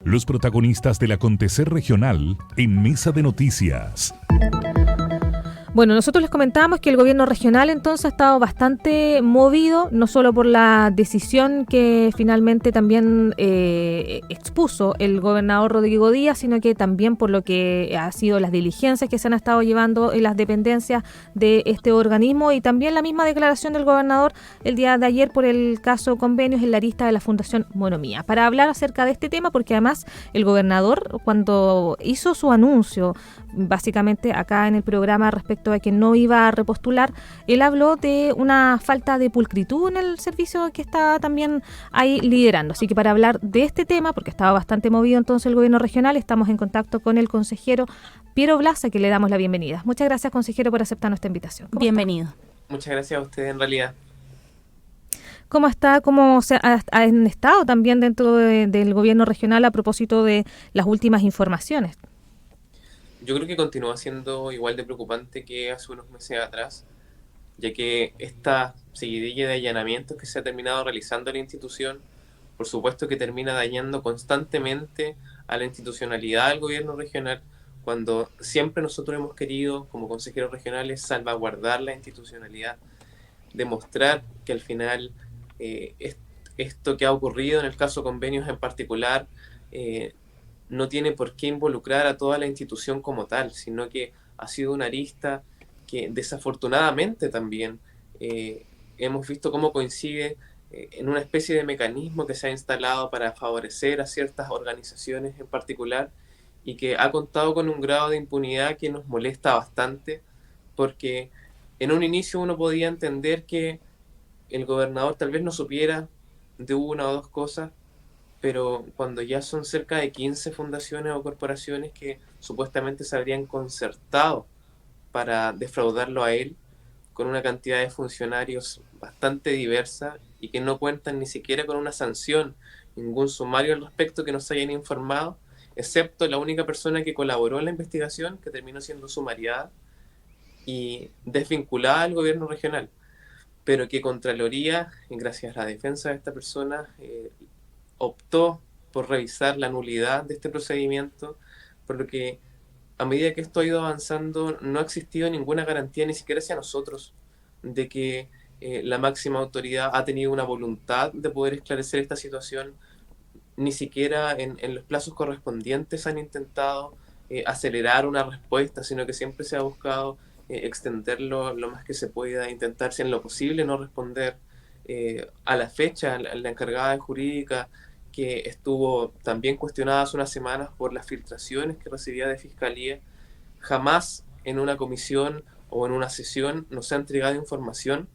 Los protagonistas del acontecer regional en Mesa de Noticias. Bueno, nosotros les comentábamos que el gobierno regional entonces ha estado bastante movido, no solo por la decisión que finalmente también expuso el gobernador Rodrigo Díaz, sino que también por lo que ha sido las diligencias que se han estado llevando en las dependencias de este organismo y también la misma declaración del gobernador el día de ayer por el caso convenios en la arista de la Fundación Monomía. Para hablar acerca de este tema, porque además el gobernador cuando hizo su anuncio, básicamente acá en el programa respecto a que no iba a repostular, él habló de una falta de pulcritud en el servicio que está también ahí liderando. Así que para hablar de este tema, porque estaba bastante movido entonces el gobierno regional, estamos en contacto con el consejero Piero Blasa, que le damos la bienvenida. Muchas gracias, consejero, por aceptar nuestra invitación. Bienvenido. Muchas gracias a ustedes en realidad. ¿Cómo está? ¿Cómo han estado también dentro del gobierno regional a propósito de las últimas informaciones? Yo creo que continúa siendo igual de preocupante que hace unos meses atrás, ya que esta seguidilla de allanamientos que se ha terminado realizando en la institución, por supuesto que termina dañando constantemente a la institucionalidad del gobierno regional, cuando siempre nosotros hemos querido, como consejeros regionales, salvaguardar la institucionalidad, demostrar que al final esto que ha ocurrido en el caso convenios en particular, no tiene por qué involucrar a toda la institución como tal, sino que ha sido una arista que desafortunadamente también hemos visto cómo coincide en una especie de mecanismo que se ha instalado para favorecer a ciertas organizaciones en particular y que ha contado con un grado de impunidad que nos molesta bastante, porque en un inicio uno podía entender que el gobernador tal vez no supiera de una o dos cosas, pero cuando ya son cerca de 15 fundaciones o corporaciones que supuestamente se habrían concertado para defraudarlo a él, con una cantidad de funcionarios bastante diversa y que no cuentan ni siquiera con una sanción, ningún sumario al respecto que nos hayan informado, excepto la única persona que colaboró en la investigación, que terminó siendo sumariada y desvinculada al gobierno regional, pero que Contraloría, gracias a la defensa de esta persona, optó por revisar la nulidad de este procedimiento, por lo que a medida que esto ha ido avanzando no ha existido ninguna garantía, ni siquiera hacia nosotros, de que la máxima autoridad ha tenido una voluntad de poder esclarecer esta situación. Ni siquiera en los plazos correspondientes han intentado acelerar una respuesta, sino que siempre se ha buscado extenderlo lo más que se pueda, intentar, si en lo posible, no responder. A la fecha, la encargada de jurídica, que estuvo también cuestionada hace unas semanas por las filtraciones que recibía de Fiscalía, jamás en una comisión o en una sesión nos ha entregado información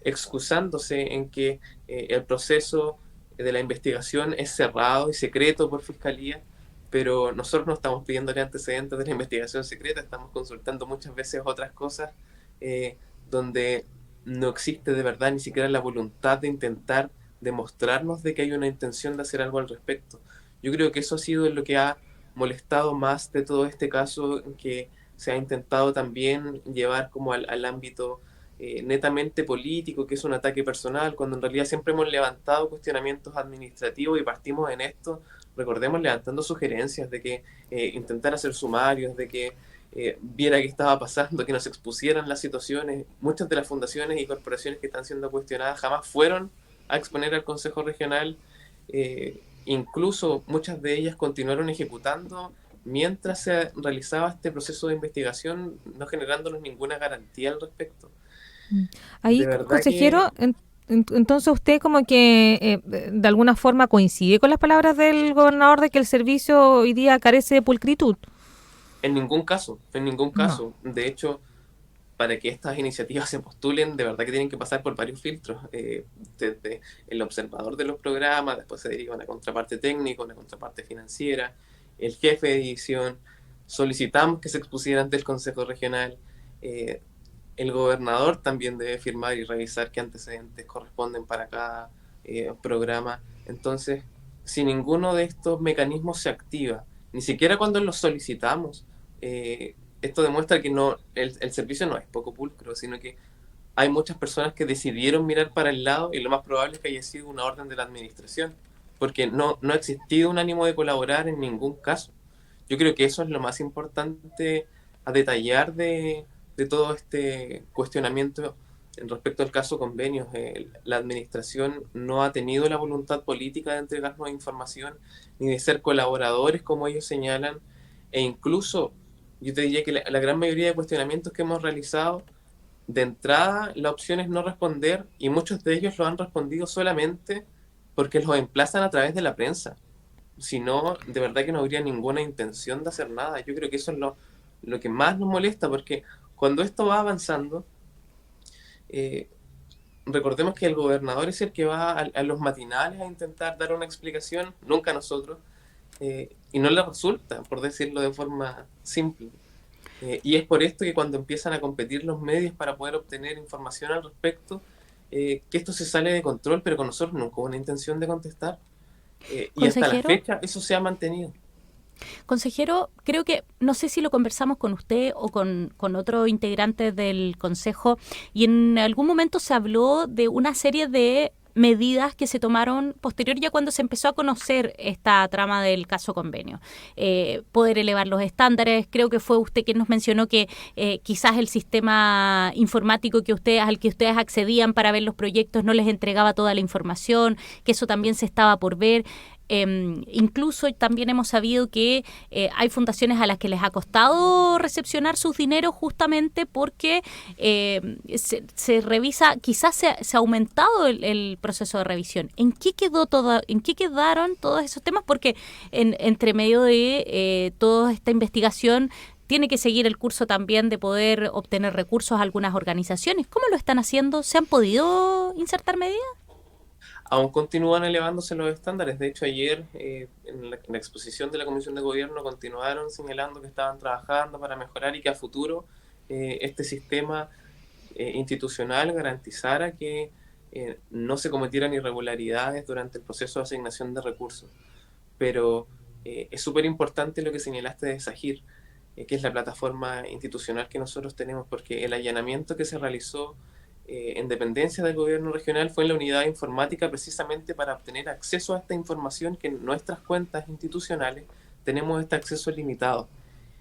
excusándose en que el proceso de la investigación es cerrado y secreto por Fiscalía, pero nosotros no estamos pidiéndole antecedentes de la investigación secreta, estamos consultando muchas veces otras cosas donde no existe de verdad ni siquiera la voluntad de intentar demostrarnos de que hay una intención de hacer algo al respecto. Yo creo que eso ha sido lo que ha molestado más de todo este caso, que se ha intentado también llevar como al ámbito netamente político, que es un ataque personal, cuando en realidad siempre hemos levantado cuestionamientos administrativos y partimos en esto, recordemos, levantando sugerencias de que intentar hacer sumarios, de que viera qué estaba pasando, que nos expusieran las situaciones. Muchas de las fundaciones y corporaciones que están siendo cuestionadas jamás fueron a exponer al Consejo Regional, incluso muchas de ellas continuaron ejecutando mientras se realizaba este proceso de investigación, no generándonos ninguna garantía al respecto. Ahí, consejero, entonces usted como que de alguna forma coincide con las palabras del gobernador de que el servicio hoy día carece de pulcritud. En ningún caso, en ningún caso. No. De hecho, para que estas iniciativas se postulen, de verdad que tienen que pasar por varios filtros, desde el observador de los programas, después se deriva una contraparte técnica, una contraparte financiera, el jefe de división, solicitamos que se expusiera ante el Consejo Regional, el gobernador también debe firmar y revisar qué antecedentes corresponden para cada programa. Entonces, si ninguno de estos mecanismos se activa, ni siquiera cuando los solicitamos, esto demuestra que no, el servicio no es poco pulcro, sino que hay muchas personas que decidieron mirar para el lado y lo más probable es que haya sido una orden de la administración. porque no ha existido un ánimo de colaborar en ningún caso. Yo creo que eso es lo más importante a detallar de todo este cuestionamiento en respecto al caso convenios. La administración no ha tenido la voluntad política de entregarnos información ni de ser colaboradores como ellos señalan, e incluso yo te diría que la gran mayoría de cuestionamientos que hemos realizado, de entrada la opción es no responder, y muchos de ellos lo han respondido solamente porque los emplazan a través de la prensa. Si no, de verdad que no habría ninguna intención de hacer nada. Yo creo que eso es lo que más nos molesta, porque cuando esto va avanzando, eh, recordemos que el gobernador es el que va a los matinales a intentar dar una explicación, nunca nosotros, y no le resulta, por decirlo de forma simple. Y es por esto que cuando empiezan a competir los medios para poder obtener información al respecto, que esto se sale de control, pero con nosotros nunca hubo una intención de contestar. Y hasta la Consejero, fecha eso se ha mantenido. consejero, creo que, no sé si lo conversamos con usted o con otro integrante del Consejo, y en algún momento se habló de una serie de medidas que se tomaron posterior ya cuando se empezó a conocer esta trama del caso convenio. Poder elevar los estándares, creo que fue usted quien nos mencionó que quizás el sistema informático al que ustedes accedían para ver los proyectos no les entregaba toda la información, que eso también se estaba por ver. Incluso también hemos sabido que hay fundaciones a las que les ha costado recepcionar sus dineros justamente porque se revisa, quizás se ha aumentado el proceso de revisión. ¿En qué quedaron todos esos temas? Porque entre medio de toda esta investigación tiene que seguir el curso también de poder obtener recursos a algunas organizaciones. ¿Cómo lo están haciendo? ¿Se han podido insertar medidas? Aún continúan elevándose los estándares. De hecho, ayer en la exposición de la Comisión de Gobierno continuaron señalando que estaban trabajando para mejorar y que a futuro este sistema institucional garantizara que no se cometieran irregularidades durante el proceso de asignación de recursos. Pero es súper importante lo que señalaste de SAGIR, que es la plataforma institucional que nosotros tenemos, porque el allanamiento que se realizó en dependencia del gobierno regional fue en la unidad informática precisamente para obtener acceso a esta información que en nuestras cuentas institucionales tenemos este acceso limitado.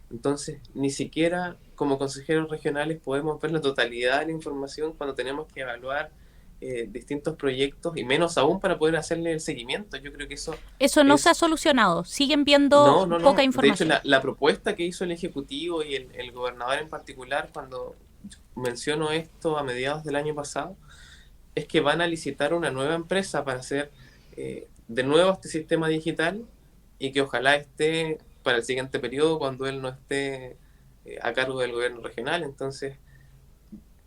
Entonces, ni siquiera como consejeros regionales podemos ver la totalidad de la información cuando tenemos que evaluar distintos proyectos, y menos aún para poder hacerle el seguimiento. Yo creo que Eso no es... se ha solucionado, siguen viendo poca información. De hecho, la propuesta que hizo el Ejecutivo y el gobernador en particular, cuando menciono esto a mediados del año pasado, es que van a licitar una nueva empresa para hacer de nuevo este sistema digital, y que ojalá esté para el siguiente periodo cuando él no esté a cargo del gobierno regional. Entonces,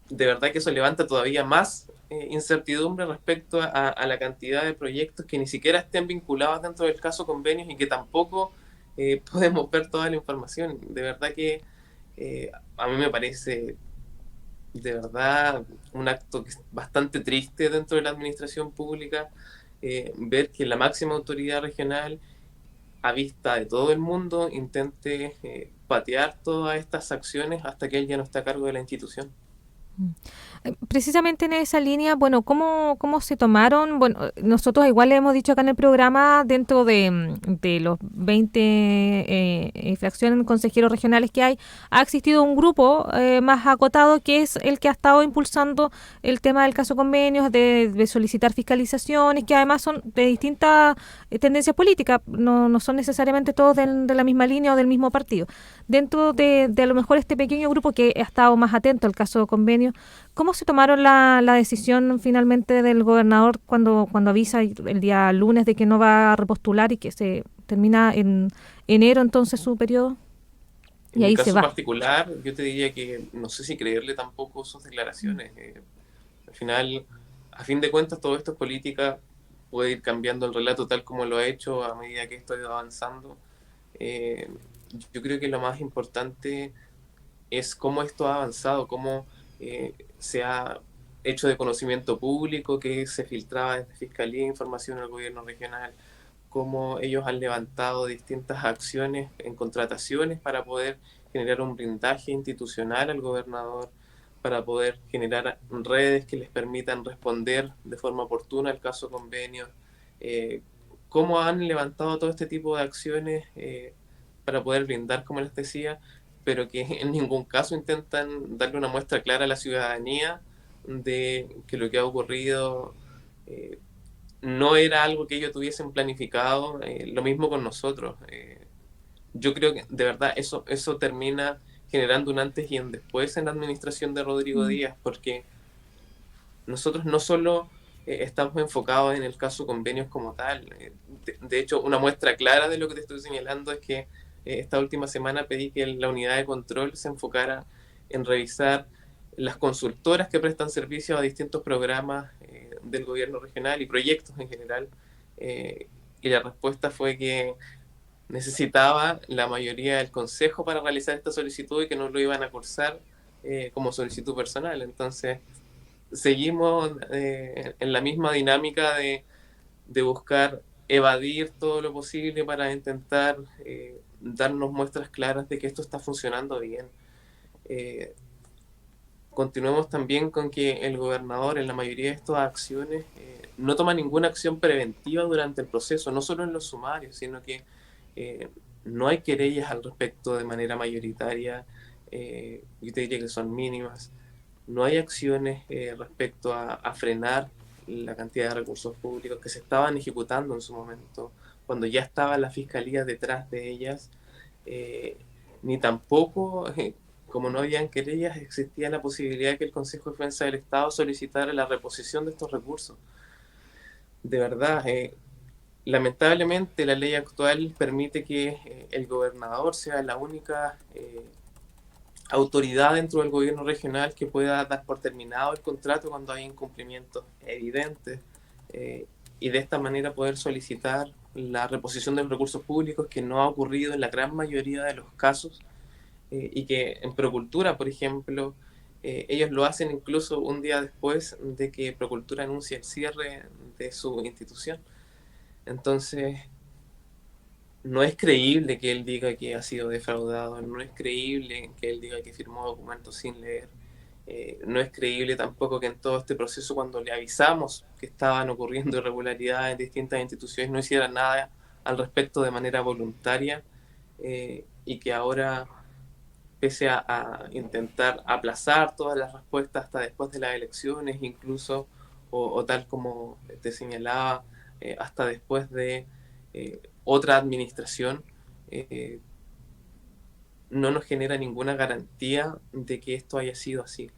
de verdad que eso levanta todavía más incertidumbre respecto a la cantidad de proyectos que ni siquiera estén vinculados dentro del caso convenios y que tampoco podemos ver toda la información. De verdad que a mí me parece de verdad un acto que es bastante triste dentro de la administración pública, ver que la máxima autoridad regional, a vista de todo el mundo, intente patear todas estas acciones hasta que él ya no está a cargo de la institución. Precisamente en esa línea, bueno, ¿cómo se tomaron? Bueno, nosotros igual le hemos dicho acá en el programa, dentro de los 20 fracciones consejeros regionales que hay, ha existido un grupo más acotado que es el que ha estado impulsando el tema del caso convenios, de solicitar fiscalizaciones, que además son de distintas tendencias políticas, no son necesariamente todos de la misma línea o del mismo partido. Dentro de a lo mejor este pequeño grupo que ha estado más atento al caso convenios, ¿cómo se tomaron la decisión finalmente del gobernador cuando avisa el día lunes de que no va a repostular y que se termina en enero entonces su periodo? Y en ahí mi caso particular, yo te diría que no sé si creerle tampoco sus declaraciones. Al final, a fin de cuentas, todo esto es política, puede ir cambiando el relato tal como lo ha hecho a medida que esto ha ido avanzando. Yo creo que lo más importante es cómo esto ha avanzado, cómo se ha hecho de conocimiento público, que se filtraba desde Fiscalía información al gobierno regional, cómo ellos han levantado distintas acciones en contrataciones para poder generar un blindaje institucional al gobernador, para poder generar redes que les permitan responder de forma oportuna al caso convenio, cómo han levantado todo este tipo de acciones para poder brindar, como les decía, pero que en ningún caso intentan darle una muestra clara a la ciudadanía de que lo que ha ocurrido no era algo que ellos tuviesen planificado. Lo mismo con nosotros. Yo creo que de verdad eso termina generando un antes y un después en la administración de Rodrigo Díaz, porque nosotros no solo estamos enfocados en el caso convenios como tal. De hecho, una muestra clara de lo que te estoy señalando es que esta última semana pedí que la unidad de control se enfocara en revisar las consultoras que prestan servicio a distintos programas del gobierno regional y proyectos en general. Y la respuesta fue que necesitaba la mayoría del consejo para realizar esta solicitud y que no lo iban a cursar como solicitud personal. Entonces, seguimos en la misma dinámica de buscar evadir todo lo posible para intentar darnos muestras claras de que esto está funcionando bien. Continuemos también con que el gobernador en la mayoría de estas acciones no toma ninguna acción preventiva durante el proceso, no solo en los sumarios, sino que no hay querellas al respecto de manera mayoritaria. Yo te diría que son mínimas. No hay acciones respecto a frenar la cantidad de recursos públicos que se estaban ejecutando en su momento, cuando ya estaba la fiscalía detrás de ellas, ni tampoco, como no habían querellas, existía la posibilidad de que el Consejo de Defensa del Estado solicitara la reposición de estos recursos. De verdad, lamentablemente la ley actual permite que el gobernador sea la única autoridad dentro del gobierno regional que pueda dar por terminado el contrato cuando hay incumplimientos evidentes y de esta manera poder solicitar la reposición de los recursos públicos, que no ha ocurrido en la gran mayoría de los casos y que en Procultura, por ejemplo, ellos lo hacen incluso un día después de que Procultura anuncie el cierre de su institución. Entonces, no es creíble que él diga que ha sido defraudado, no es creíble que él diga que firmó documentos sin leer, no es creíble tampoco que en todo este proceso, cuando le avisamos que estaban ocurriendo irregularidades en distintas instituciones, no hiciera nada al respecto de manera voluntaria y que ahora, pese a intentar aplazar todas las respuestas hasta después de las elecciones, incluso, o tal como te señalaba, hasta después de otra administración, no nos genera ninguna garantía de que esto haya sido así.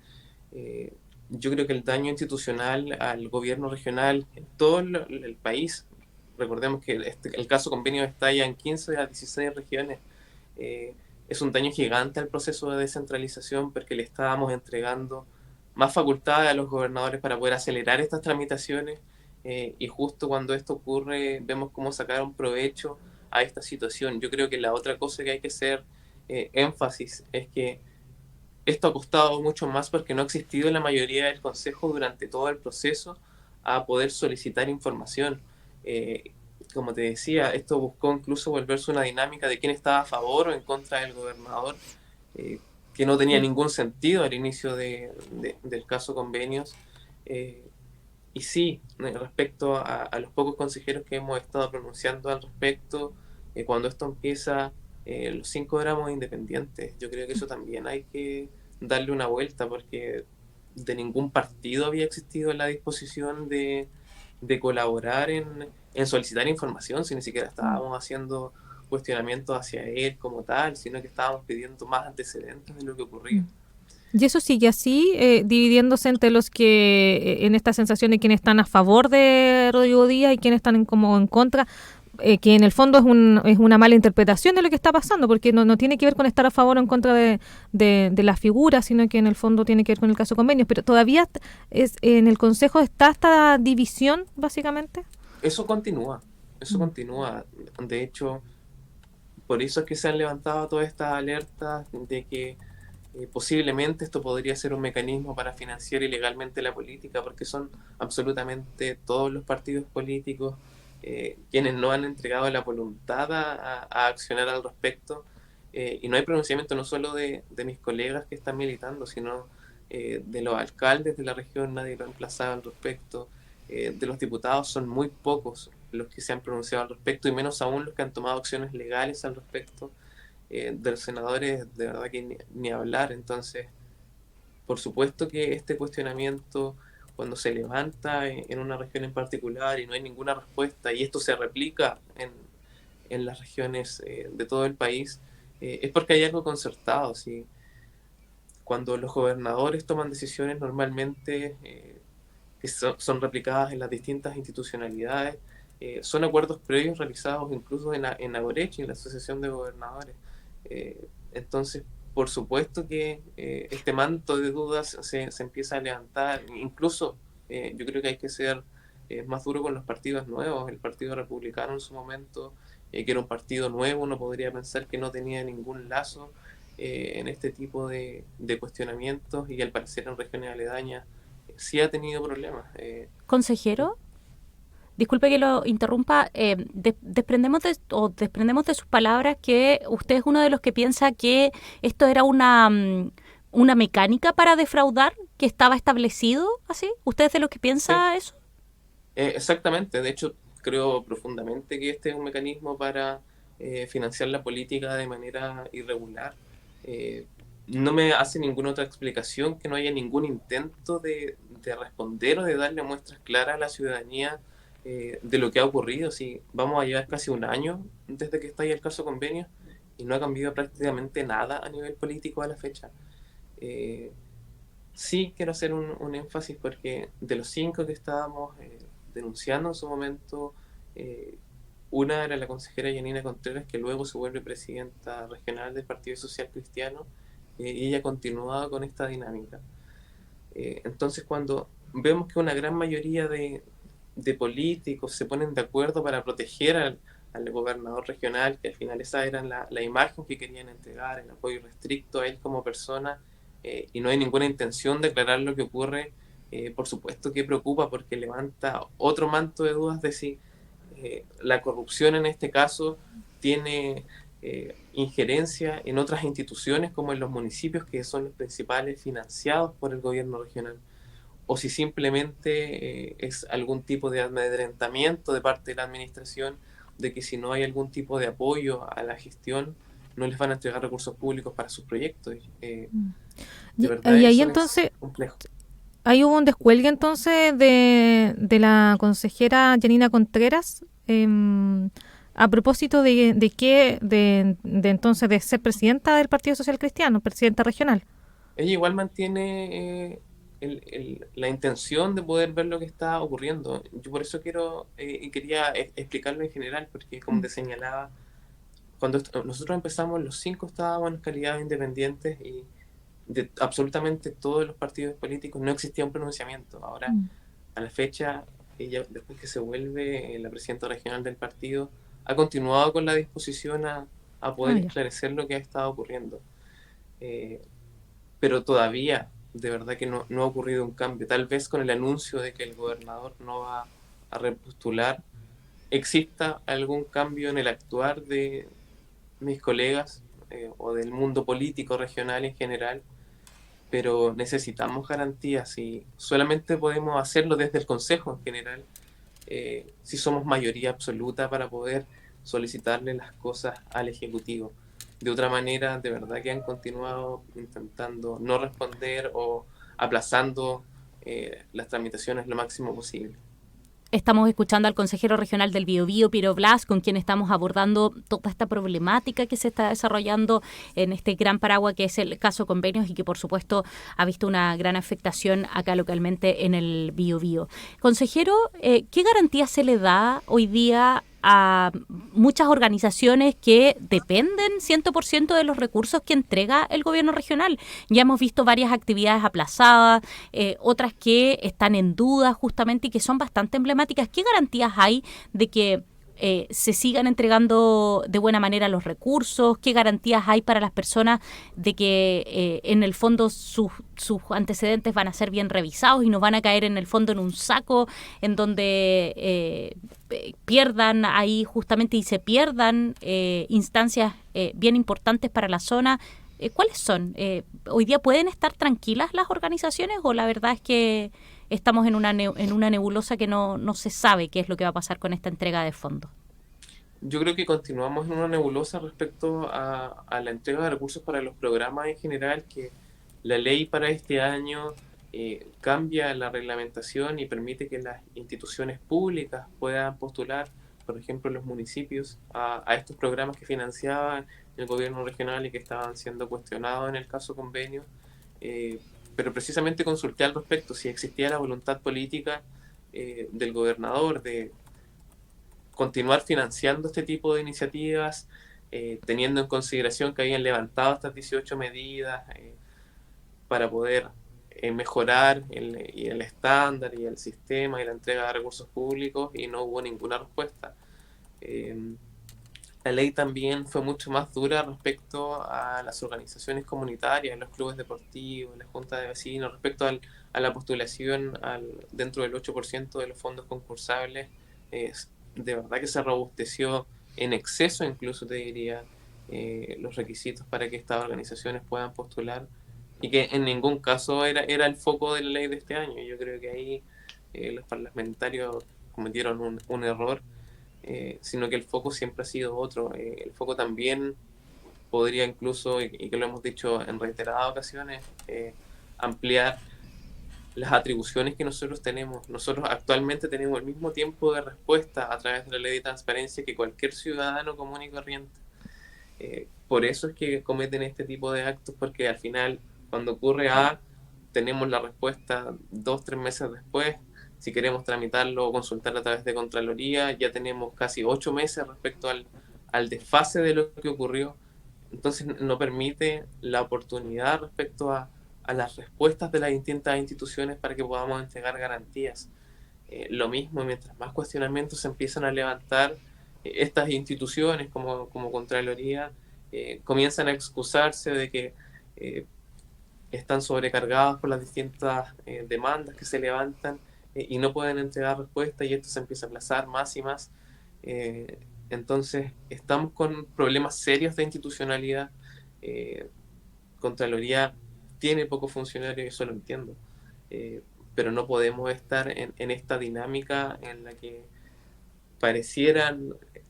Yo creo que el daño institucional al gobierno regional en todo el país, recordemos que el caso convenio está ya en 15 de las 16 regiones, es un daño gigante al proceso de descentralización, porque le estábamos entregando más facultades a los gobernadores para poder acelerar estas tramitaciones. Y justo cuando esto ocurre vemos cómo sacaron provecho a esta situación. Yo creo que la otra cosa que hay que hacer énfasis es que esto ha costado mucho más porque no ha existido la mayoría del Consejo durante todo el proceso a poder solicitar información. Como te decía, esto buscó incluso volverse una dinámica de quién estaba a favor o en contra del gobernador, que no tenía ningún sentido al inicio del caso convenios. Y sí, respecto a los pocos consejeros que hemos estado pronunciando al respecto, cuando esto empieza, los 5 éramos independientes. Yo creo que eso también hay que darle una vuelta, porque de ningún partido había existido la disposición de colaborar en solicitar información, si ni siquiera estábamos haciendo cuestionamientos hacia él como tal, sino que estábamos pidiendo más antecedentes de lo que ocurría. Y eso sigue así, dividiéndose entre los que, en esta sensación de quienes están a favor de Rodrigo Díaz y quienes están como en contra, que en el fondo es una mala interpretación de lo que está pasando, porque no tiene que ver con estar a favor o en contra de la figura, sino que en el fondo tiene que ver con el caso convenios. Pero todavía en el Consejo está esta división, básicamente. Eso continúa. De hecho, por eso es que se han levantado todas estas alertas de que posiblemente esto podría ser un mecanismo para financiar ilegalmente la política, porque son absolutamente todos los partidos políticos quienes no han entregado la voluntad a accionar al respecto, y no hay pronunciamiento no solo de mis colegas que están militando, sino de los alcaldes de la región. Nadie lo ha emplazado al respecto, de los diputados son muy pocos los que se han pronunciado al respecto, y menos aún los que han tomado acciones legales al respecto. De los senadores, de verdad que ni hablar. Entonces, por supuesto que este cuestionamiento, cuando se levanta en una región en particular y no hay ninguna respuesta, y esto se replica en las regiones de todo el país, es porque hay algo concertado. ¿Sí? Cuando los gobernadores toman decisiones normalmente que son replicadas en las distintas institucionalidades, son acuerdos previos realizados incluso en Agorechi, en la Asociación de Gobernadores. Entonces, por supuesto que este manto de dudas se empieza a levantar. Incluso yo creo que hay que ser más duro con los partidos nuevos. El Partido Republicano en su momento, que era un partido nuevo, uno podría pensar que no tenía ningún lazo en este tipo de cuestionamientos, y al parecer en regiones aledañas sí ha tenido problemas. Consejero, disculpe que lo interrumpa, desprendemos de sus palabras que usted es uno de los que piensa que esto era una mecánica para defraudar, que estaba establecido así. ¿Usted es de los que piensa eso? Exactamente. De hecho, creo profundamente que este es un mecanismo para financiar la política de manera irregular. No me hace ninguna otra explicación que no haya ningún intento de responder o de darle muestras claras a la ciudadanía de lo que ha ocurrido. Si vamos a llevar casi un año desde que está ahí el caso Convenio y no ha cambiado prácticamente nada a nivel político a la fecha. Sí quiero hacer un énfasis, porque de los 5 que estábamos denunciando en su momento, una era la consejera Yanina Contreras, que luego se vuelve presidenta regional del Partido Social Cristiano, y ella continuaba con esta dinámica. Entonces, cuando vemos que una gran mayoría de políticos se ponen de acuerdo para proteger al gobernador regional, que al final esa era la imagen que querían entregar, el apoyo restricto a él como persona, y no hay ninguna intención de aclarar lo que ocurre, por supuesto que preocupa, porque levanta otro manto de dudas de si la corrupción en este caso tiene injerencia en otras instituciones, como en los municipios, que son los principales financiados por el gobierno regional, o si simplemente es algún tipo de amedrentamiento de parte de la administración, de que si no hay algún tipo de apoyo a la gestión, no les van a entregar recursos públicos para sus proyectos. De verdad, y ahí eso entonces es complejo. ahí hubo un descuelgue entonces de la consejera Yanina Contreras, a propósito de entonces de ser presidenta del Partido Social Cristiano, presidenta regional. Ella igual mantiene la intención de poder ver lo que está ocurriendo. Yo por eso quería explicarlo en general, porque como te señalaba, cuando nosotros empezamos, los 5 estábamos en calidad de independientes, y de absolutamente todos los partidos políticos no existía un pronunciamiento. Ahora, a la fecha, ella, después que se vuelve la presidenta regional del partido, ha continuado con la disposición a poder esclarecer lo que ha estado ocurriendo. Pero todavía, de verdad que no ha ocurrido un cambio. Tal vez con el anuncio de que el gobernador no va a repostular, exista algún cambio en el actuar de mis colegas o del mundo político regional en general, pero necesitamos garantías, y solamente podemos hacerlo desde el Consejo en general, si somos mayoría absoluta, para poder solicitarle las cosas al Ejecutivo. De otra manera, de verdad que han continuado intentando no responder o aplazando las tramitaciones lo máximo posible. Estamos escuchando al consejero regional del Biobío, Piero Blas, con quien estamos abordando toda esta problemática que se está desarrollando en este gran paraguas que es el caso Convenios, y que por supuesto ha visto una gran afectación acá localmente en el Biobío. Consejero, ¿qué garantía se le da hoy día a muchas organizaciones que dependen 100% de los recursos que entrega el gobierno regional? Ya hemos visto varias actividades aplazadas, otras que están en duda justamente y que son bastante emblemáticas. ¿Qué garantías hay de que se sigan entregando de buena manera los recursos? ¿Qué garantías hay para las personas de que en el fondo sus antecedentes van a ser bien revisados y no van a caer en el fondo en un saco en donde pierdan ahí justamente y se pierdan instancias bien importantes para la zona? ¿Cuáles son? ¿Hoy día pueden estar tranquilas las organizaciones, o la verdad es que estamos en una nebulosa que no se sabe qué es lo que va a pasar con esta entrega de fondos? Yo creo que continuamos en una nebulosa respecto a la entrega de recursos para los programas en general, que la ley para este año cambia la reglamentación y permite que las instituciones públicas puedan postular, por ejemplo, los municipios, a estos programas que financiaba el gobierno regional y que estaban siendo cuestionados en el caso convenio. Pero precisamente consulté al respecto si existía la voluntad política del gobernador de continuar financiando este tipo de iniciativas, teniendo en consideración que habían levantado estas 18 medidas para poder mejorar el estándar y el sistema y la entrega de recursos públicos, y no hubo ninguna respuesta. La ley también fue mucho más dura respecto a las organizaciones comunitarias, los clubes deportivos, la junta de vecinos, respecto a la postulación dentro del 8% de los fondos concursables. De verdad que se robusteció en exceso, incluso te diría, los requisitos para que estas organizaciones puedan postular, y que en ningún caso era el foco de la ley de este año. Yo creo que ahí los parlamentarios cometieron un error, sino que el foco siempre ha sido otro. El foco también podría incluso, y que lo hemos dicho en reiteradas ocasiones, ampliar las atribuciones que nosotros tenemos. Nosotros actualmente tenemos el mismo tiempo de respuesta a través de la ley de transparencia que cualquier ciudadano común y corriente. Por eso es que cometen este tipo de actos, porque al final, cuando ocurre tenemos la respuesta 2-3 meses después. Si queremos tramitarlo o consultarlo a través de Contraloría, ya tenemos casi 8 meses respecto al desfase de lo que ocurrió. Entonces no permite la oportunidad respecto a las respuestas de las distintas instituciones para que podamos entregar garantías. Lo mismo, mientras más cuestionamientos se empiezan a levantar, estas instituciones como Contraloría comienzan a excusarse de que están sobrecargadas por las distintas demandas que se levantan y no pueden entregar respuesta, y esto se empieza a aplazar más y más. Entonces estamos con problemas serios de institucionalidad. Contraloría tiene pocos funcionarios, eso lo entiendo, pero no podemos estar en esta dinámica en la que pareciera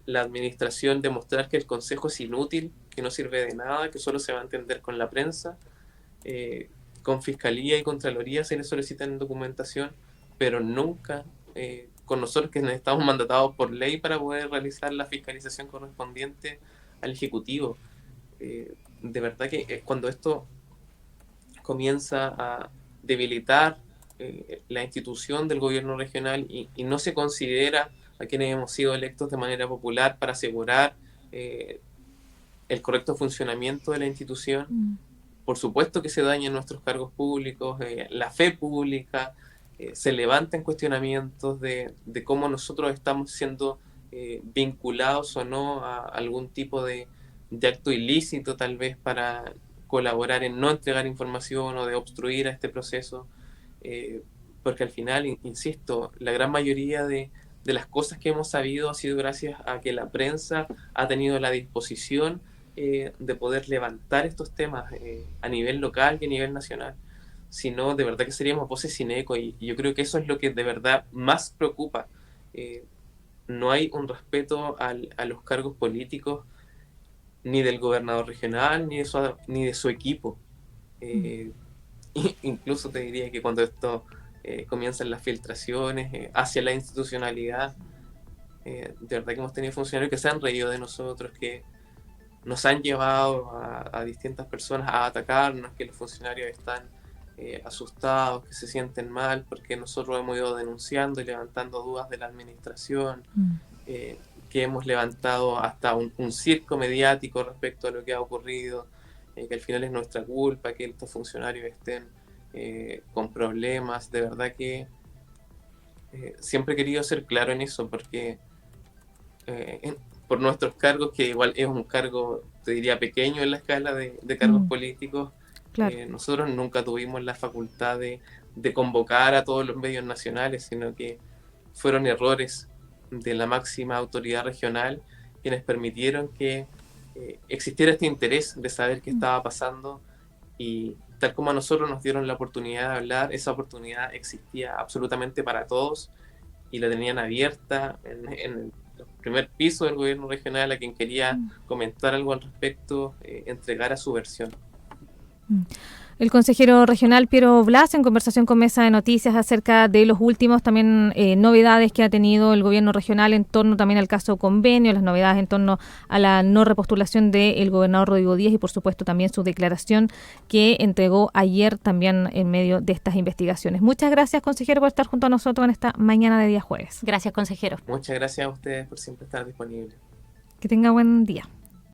la administración demostrar que el Consejo es inútil, que no sirve de nada, que solo se va a entender con la prensa. Con Fiscalía y Contraloría se les solicitan documentación, pero nunca con nosotros, que estamos mandatados por ley para poder realizar la fiscalización correspondiente al Ejecutivo. De verdad que cuando esto comienza a debilitar la institución del gobierno regional y no se considera a quienes hemos sido electos de manera popular para asegurar el correcto funcionamiento de la institución, por supuesto que se dañan nuestros cargos públicos, la fe pública, se levantan cuestionamientos de cómo nosotros estamos siendo vinculados o no a algún tipo de acto ilícito, tal vez para colaborar en no entregar información o de obstruir a este proceso, porque al final, insisto, la gran mayoría de las cosas que hemos sabido ha sido gracias a que la prensa ha tenido la disposición de poder levantar estos temas a nivel local y a nivel nacional. Si no, de verdad que seríamos voces sin eco, y yo creo que eso es lo que de verdad más preocupa. No hay un respeto a los cargos políticos, ni del gobernador regional, ni de su equipo. Incluso te diría que cuando esto comienzan las filtraciones hacia la institucionalidad, de verdad que hemos tenido funcionarios que se han reído de nosotros, que nos han llevado a distintas personas a atacarnos, que los funcionarios están asustados, que se sienten mal porque nosotros hemos ido denunciando y levantando dudas de la administración, que hemos levantado hasta un circo mediático respecto a lo que ha ocurrido, que al final es nuestra culpa que estos funcionarios estén con problemas. De verdad que siempre he querido ser claro en eso, porque por nuestros cargos, que igual es un cargo, te diría, pequeño en la escala de cargos políticos, claro. Nosotros nunca tuvimos la facultad de convocar a todos los medios nacionales, sino que fueron errores de la máxima autoridad regional quienes permitieron que existiera este interés de saber qué estaba pasando, y tal como a nosotros nos dieron la oportunidad de hablar, esa oportunidad existía absolutamente para todos y la tenían abierta en el primer piso del gobierno regional a quien quería comentar algo al respecto, entregara su versión. El consejero regional Piero Blas, en conversación con Mesa de Noticias acerca de los últimos también novedades que ha tenido el gobierno regional en torno también al caso convenio, las novedades en torno a la no repostulación del gobernador Rodrigo Díaz y por supuesto también su declaración que entregó ayer también en medio de estas investigaciones. Muchas gracias, consejero, por estar junto a nosotros en esta mañana de día jueves. Gracias, consejero. Muchas gracias a ustedes por siempre estar disponibles. Que tenga buen día.